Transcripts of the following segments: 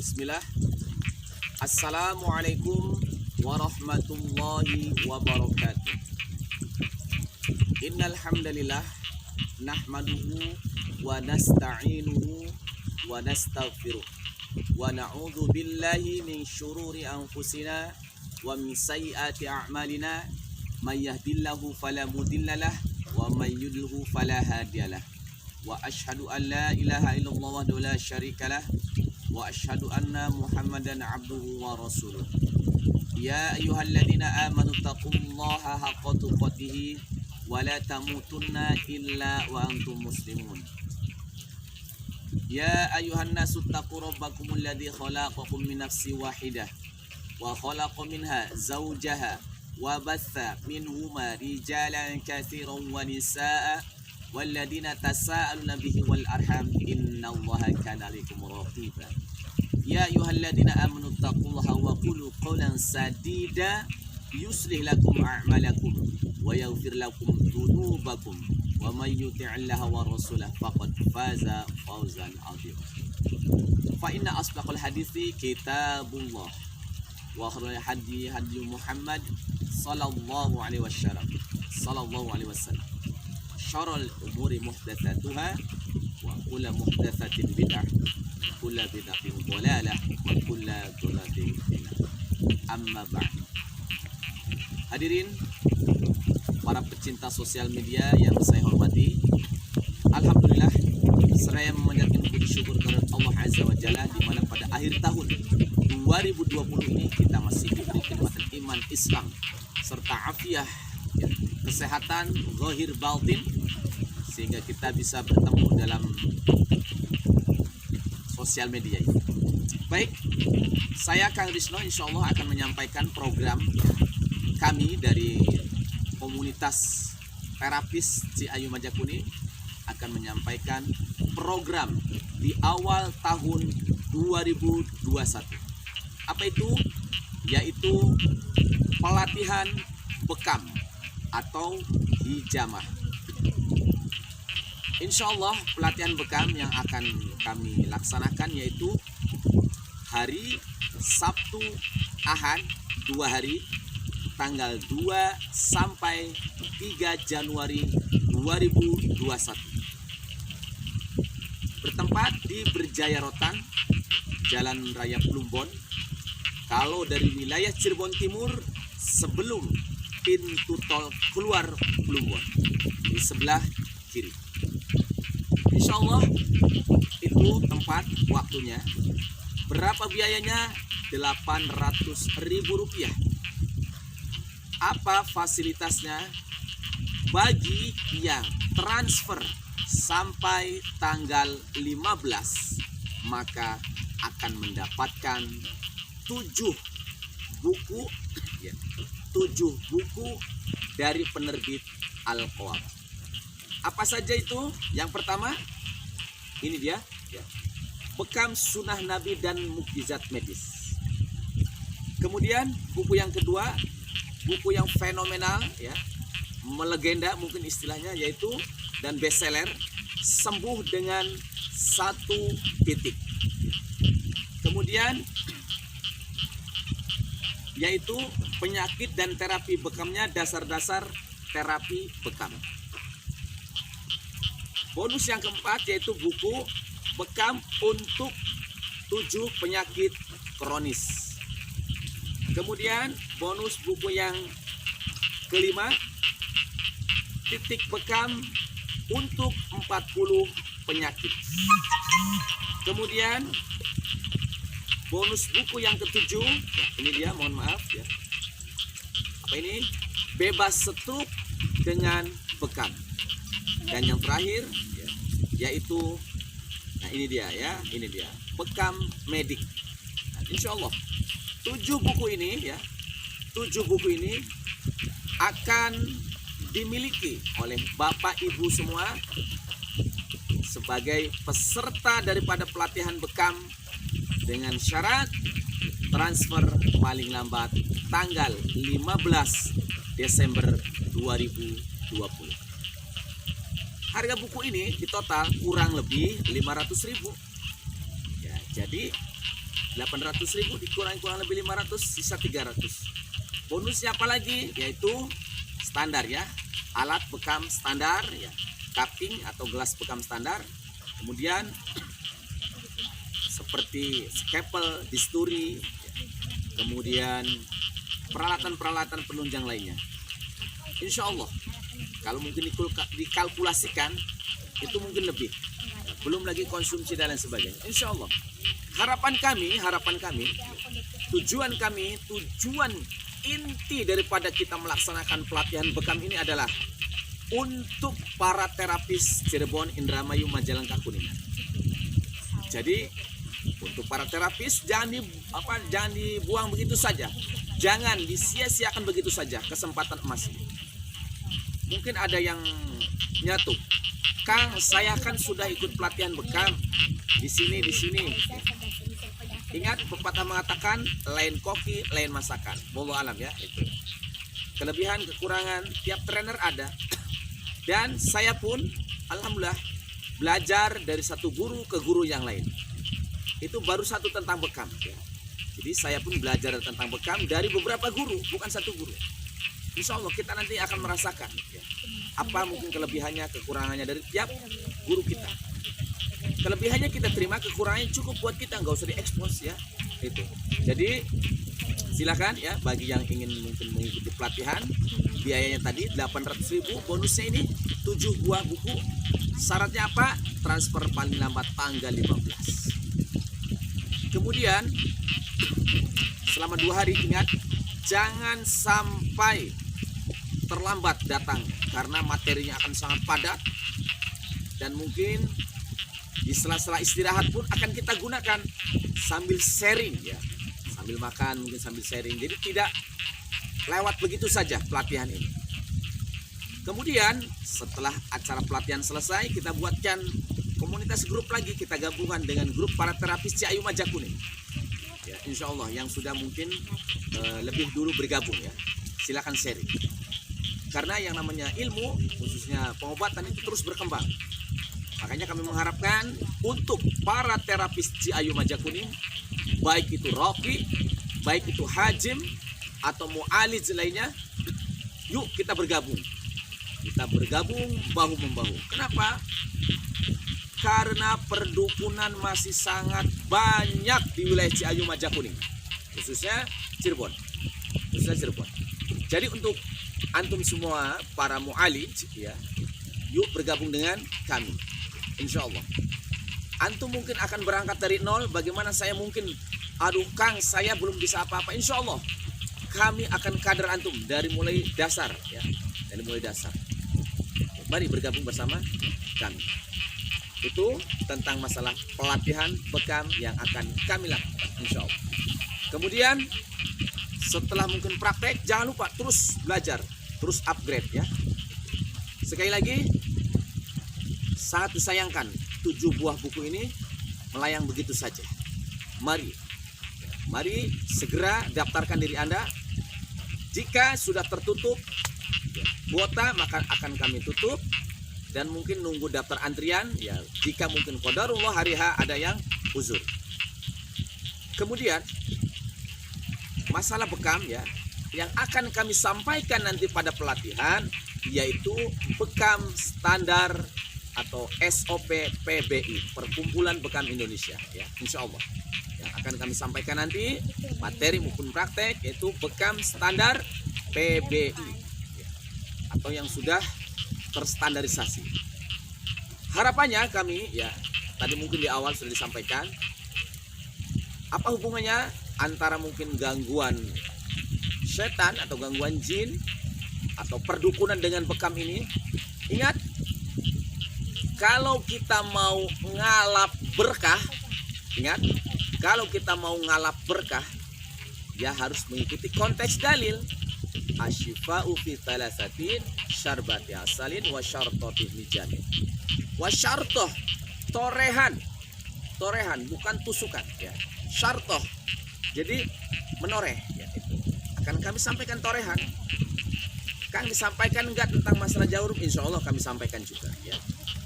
Bismillah. Assalamualaikum warahmatullahi wabarakatuh. Innal hamdalillah nahmaduhu wa nasta'inuhu wa nastaghfiruh wa na'udzu billahi min syururi anfusina wa min sayyiati a'malina may yahdihillahu fala mudhillalah wa may yudlilhu fala hadiyalah. Wa asyhadu an la ilaha illallah wahdahu la syarikalah wa asyhadu anna Muhammadan abduhu wa rasuluh. Ya ayyuhalladzina amanu taqullaha haqqa tuqatih wa la tamutunna illa wa antum muslimun. Ya ayyuhan nasu taqu rabbakumul ladzi khalaqakum min nafsin wahidah wa khalaqa minha zawjaha wa batha minhuma rijalan katsiran wa nisaa walladzina tasaaluna bihi wal arham innallaha kana 'alaikum raqiba. Ya ayyuhalladzina amanu taqullaha wa qulu qawlan sadida yuslih lakum a'malakum wa yaghfir lakum dhunubakum wa may yuti'illaha wa rasulahu faqad faza fawzan 'azima. Fa inna asdaqal hadithi kitabullah wa khairul hadi hadi Muhammad sallallahu alaihi wasallam syarrul umuri muhdatsatuha wa kullu muhdatsatin bid'ah kullu bid'atin dhalalah wa kullu dhalalatin finnar. Amma ba'd. Hadirin para pecinta sosial media yang saya hormati, alhamdulillah saya memanjatkan puji syukur kepada Allah Azza wa Jalla di mana pada akhir tahun 2020 ini kita masih diberi kenikmatan iman Islam serta afiah, kesehatan zahir batin, sehingga kita bisa bertemu dalam sosial media ini. Baik, saya Kang Risno insya Allah akan menyampaikan program kami dari komunitas terapis Ciayu Majakuning, akan menyampaikan program di awal tahun 2021. Apa itu? Yaitu pelatihan bekam atau hijamah. Insya Allah pelatihan bekam yang akan kami laksanakan yaitu hari Sabtu Ahad 2 hari, tanggal 2 sampai 3 Januari 2021. Bertempat di Berjaya Rotan, Jalan Raya Plumbon. Kalau dari wilayah Cirebon Timur, sebelum pintu tol keluar Plumbon, di sebelah kiri. Insya Allah itu tempat, waktunya. Berapa biayanya? Rp800.000. Apa fasilitasnya? Bagi yang transfer sampai tanggal 15, maka akan mendapatkan 7 buku dari penerbit Al-Qawam. Apa saja itu? Yang pertama, ini dia, bekam sunnah Nabi dan mukjizat medis. Kemudian buku yang kedua, buku yang fenomenal, melegenda mungkin istilahnya, yaitu dan bestseller, sembuh dengan 1 titik. Kemudian yaitu penyakit dan terapi bekamnya, dasar-dasar terapi bekam. Bonus yang keempat yaitu buku bekam untuk 7 penyakit kronis. Kemudian bonus buku yang kelima, titik bekam untuk 40 penyakit. Kemudian bonus buku yang ketujuh, ini dia, mohon maaf ya. Apa ini? Bebas stroke dengan bekam. Dan yang terakhir yaitu, nah ini dia ya, ini dia, bekam medik. Nah, insya Allah 7 buku ini akan dimiliki oleh Bapak Ibu semua sebagai peserta daripada pelatihan bekam, dengan syarat transfer paling lambat tanggal 15 Desember 2020. Harga buku ini di total kurang lebih 500.000. Ya, jadi 800.000 dikurangi kurang lebih 500, sisa 300. Bonusnya apa lagi? Yaitu standar ya, alat bekam standar ya, cupping atau gelas bekam standar. Kemudian seperti scalpel, bisturi, kemudian peralatan-peralatan penunjang lainnya. Insya Allah, kalau mungkin dikalkulasikan itu mungkin lebih. Belum lagi konsumsi dan lain sebagainya. Insya Allah. Harapan kami, tujuan inti daripada kita melaksanakan pelatihan bekam ini adalah untuk para terapis Cirebon, Indramayu, Majalengka, Kuningan. Jadi untuk para terapis jangan dibuang begitu saja. Jangan disia-siakan begitu saja kesempatan emas ini. Mungkin ada yang nyatu, Kang, saya kan sudah ikut pelatihan bekam di sini. Ingat pepatah mengatakan lain koki, lain masakan. Wallahu alam ya itu. Kelebihan, kekurangan tiap trainer ada. Dan saya pun alhamdulillah belajar dari satu guru ke guru yang lain. Itu baru satu tentang bekam ya. Jadi saya pun belajar tentang bekam dari beberapa guru, bukan satu guru. Insya Allah kita nanti akan merasakan ya, apa mungkin kelebihannya, kekurangannya dari tiap guru kita. Kelebihannya kita terima, kekurangannya cukup buat kita, nggak usah diekspos ya. Itu. Jadi silakan ya bagi yang ingin mungkin mengikuti pelatihan, biayanya tadi 800.000, bonusnya ini 7 buah buku. Syaratnya apa? Transfer paling lambat tanggal 15. Kemudian selama 2 hari ingat, jangan sampai terlambat datang karena materinya akan sangat padat dan mungkin di sela-sela istirahat pun akan kita gunakan sambil sharing ya, sambil makan mungkin sambil sharing. Jadi tidak lewat begitu saja pelatihan ini. Kemudian setelah acara pelatihan selesai, kita buatkan komunitas grup lagi, kita gabungan dengan grup para terapis Ciayu Majakuning. Ya, insya Allah yang sudah mungkin lebih dulu bergabung ya, silakan sharing. Karena yang namanya ilmu, khususnya pengobatan itu terus berkembang. Makanya kami mengharapkan untuk para terapis Ciayu Majakuning, baik itu Rocky, baik itu Hajim atau mu'alij lainnya, yuk kita bergabung. Kita bergabung bahu-membahu. Kenapa? Karena perdukunan masih sangat banyak di wilayah Ciayu Majakuning, khususnya Cirebon. Jadi untuk antum semua para mu'alij ya, yuk bergabung dengan kami. Insya Allah. Antum mungkin akan berangkat dari nol. Bagaimana saya mungkin, aduh Kang, saya belum bisa apa-apa. Insya Allah kami akan kader antum dari mulai dasar ya, dari mulai dasar. Mari bergabung bersama kami. Itu tentang masalah pelatihan bekam yang akan kami lakukan, insya Allah. Kemudian setelah mungkin praktek, jangan lupa terus belajar, terus upgrade ya. Sekali lagi, sangat disayangkan 7 buah buku ini melayang begitu saja. Mari segera daftarkan diri Anda. Jika sudah tertutup kuota, maka akan kami tutup dan mungkin nunggu daftar antrian ya, jika mungkin qadarullah hari H ada yang uzur. Kemudian masalah bekam ya, yang akan kami sampaikan nanti pada pelatihan yaitu bekam standar atau SOP PBI, Perkumpulan Bekam Indonesia ya, insya Allah yang akan kami sampaikan nanti materi maupun praktek yaitu bekam standar PBI atau yang sudah terstandarisasi. Harapannya kami ya, tadi mungkin di awal sudah disampaikan, apa hubungannya antara mungkin gangguan setan atau gangguan jin atau perdukunan dengan bekam ini. Ingat, kalau kita mau ngalap berkah, ingat, kalau kita mau ngalap berkah ya harus mengikuti konteks dalil. Asyifa'u fi thalathatin syarbati asalin wa syartati mijanin. Wa syartoh, torehan bukan tusukan ya. Syartoh, jadi menoreh ya, itu akan kami sampaikan torehan. Kang disampaikan enggak tentang masalah jaurum? Insya Allah kami sampaikan juga ya.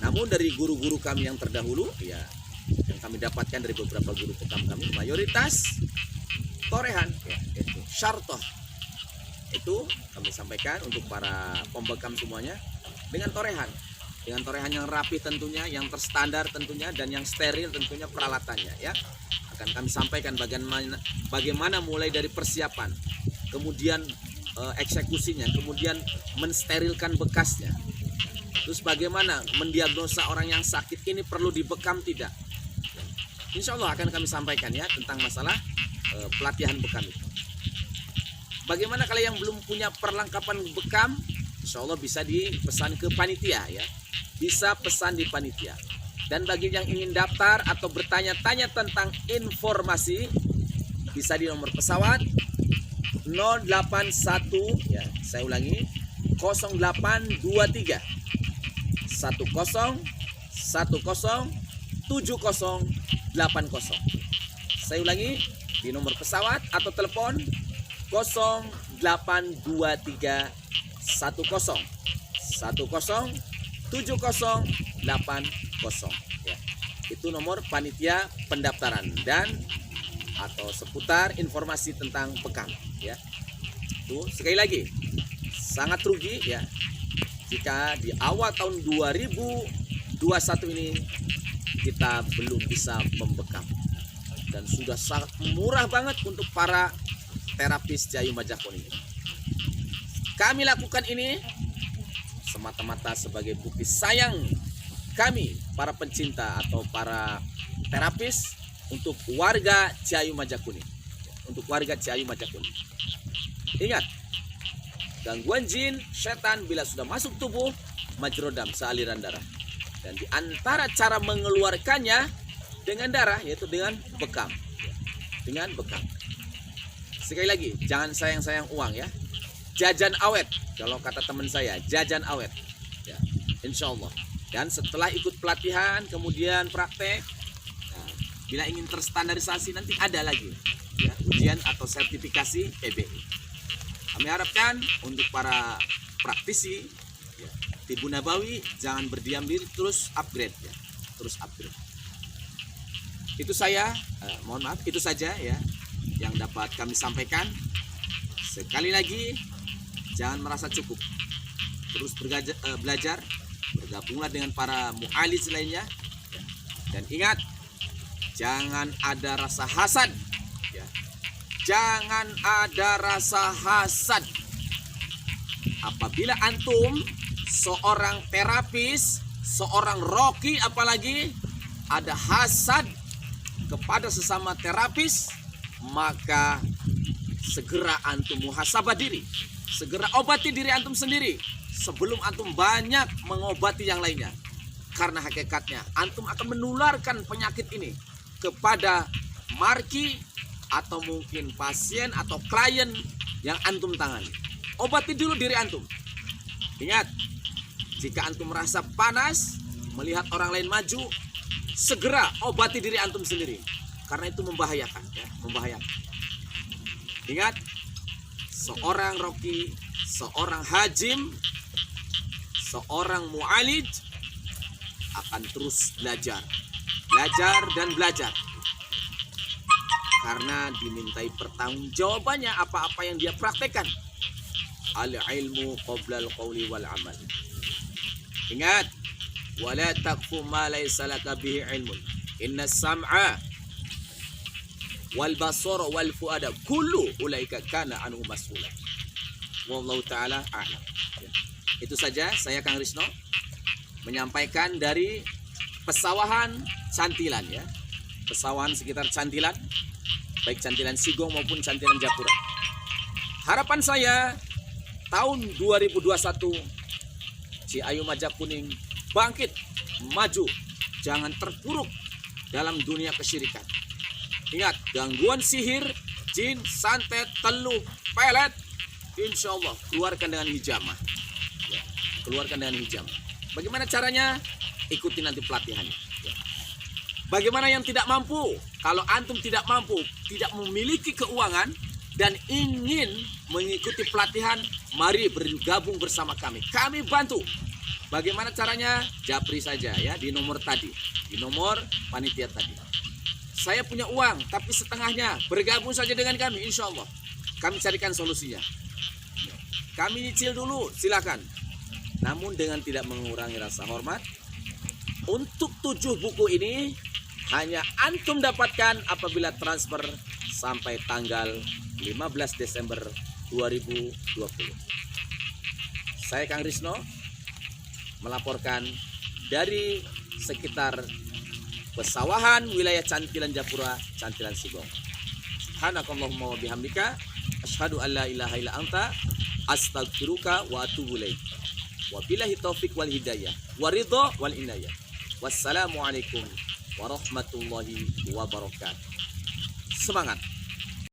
Namun dari guru-guru kami yang terdahulu ya, yang kami dapatkan dari beberapa guru bekam kami, mayoritas torehan ya, itu syartoh. Itu kami sampaikan untuk para pembekam semuanya dengan torehan yang rapi tentunya, yang terstandar tentunya, dan yang steril tentunya peralatannya ya. Akan kami sampaikan bagaimana mulai dari persiapan, kemudian eksekusinya, kemudian mensterilkan bekasnya, terus bagaimana mendiagnosa orang yang sakit ini perlu dibekam tidak. Insya Allah akan kami sampaikan ya tentang masalah pelatihan bekam itu. Bagaimana kalau yang belum punya perlengkapan bekam, insya Allah bisa dipesan ke panitia ya, bisa pesan di panitia. Dan bagi yang ingin daftar atau bertanya-tanya tentang informasi, bisa di nomor pesawat 081 ya, saya ulangi 0823 10 10 7080. Saya ulangi, di nomor pesawat atau telepon 0823 10 10 7080 ya. Itu nomor panitia pendaftaran dan atau seputar informasi tentang bekam ya. Tuh sekali lagi, sangat rugi ya jika di awal tahun 2021 ini kita belum bisa membekam, dan sudah sangat murah banget untuk para terapis Ciayu Majapahit ini. Kami lakukan ini semata-mata sebagai bukti sayang kami para pencinta atau para terapis untuk warga Ciayu Majapahit, untuk warga Ciayu Majapahit. Ingat, gangguan jin, setan bila sudah masuk tubuh majrodam, sealiran darah. Dan di antara cara mengeluarkannya dengan darah, yaitu dengan bekam. Dengan bekam. Sekali lagi, jangan sayang-sayang uang ya. Jajan awet, kalau kata teman saya, jajan awet ya, insya Allah. Dan setelah ikut pelatihan, kemudian praktek, nah, bila ingin terstandarisasi nanti ada lagi ya, ujian atau sertifikasi PBI. Kami harapkan untuk para praktisi ya, Tibu Nabawi jangan berdiam diri, terus upgrade ya, terus upgrade. Itu saya, mohon maaf, itu saja ya yang dapat kami sampaikan. Sekali lagi, jangan merasa cukup, terus belajar, bergabunglah dengan para mu'alis lainnya ya. Dan ingat, jangan ada rasa hasad ya. Jangan ada rasa hasad. Apabila antum seorang terapis, seorang roki apalagi ada hasad kepada sesama terapis, maka segera antum muhasabah diri, segera obati diri antum sendiri sebelum antum banyak mengobati yang lainnya. Karena hakikatnya antum akan menularkan penyakit ini kepada marki atau mungkin pasien atau klien yang antum tangani. Obati dulu diri antum. Ingat, jika antum merasa panas melihat orang lain maju, segera obati diri antum sendiri, karena itu membahayakan ya, membahayakan. Ingat, seorang roki, seorang hajim, seorang mu'alij akan terus belajar dan belajar, karena dimintai pertanggungjawabannya apa-apa yang dia praktekkan. Al-ilmu qabla al-qawli wal amal. Ingat, wala taqfu ma laysa laka bihi ilmun. Inna sam'a wal basara wal fuada kullu ulaika kana anhu mas'ula. Wallahu taala a'lam. Itu saja saya Kang Risno menyampaikan dari pesawahan Cantilan ya. Pesawahan sekitar Cantilan, baik Cantilan Sigong maupun Cantilan Japura. Harapan saya tahun 2021 Ciayu Majapahit bangkit, maju, jangan terpuruk dalam dunia kesyirikan. Ingat, gangguan sihir, jin, santet, teluh, pelet, insya Allah keluarkan dengan hijamah ya, keluarkan dengan hijamah. Bagaimana caranya? Ikuti nanti pelatihannya ya. Bagaimana yang tidak mampu? Kalau antum tidak mampu, tidak memiliki keuangan dan ingin mengikuti pelatihan, mari bergabung bersama kami. Kami bantu Bagaimana caranya? Japri saja ya di nomor tadi, di nomor panitia tadi. Saya punya uang tapi setengahnya, bergabung saja dengan kami, insya Allah kami carikan solusinya. Kami nyicil dulu, silakan. Namun dengan tidak mengurangi rasa hormat. Untuk 7 buku ini hanya antum dapatkan apabila transfer sampai tanggal 15 Desember 2020. Saya Kang Risno melaporkan dari sekitar pesawahan wilayah Cantilan Japura, Cantilan Sigong. Subhanakallahumma wa bihamdika asyhadu an la ilaha illa anta astaghfiruka wa atubu ilaik. Wabillahi taufik wal hidayah wa ridha wal inayah. Wassalamualaikum warahmatullahi wabarakatuh. Semangat.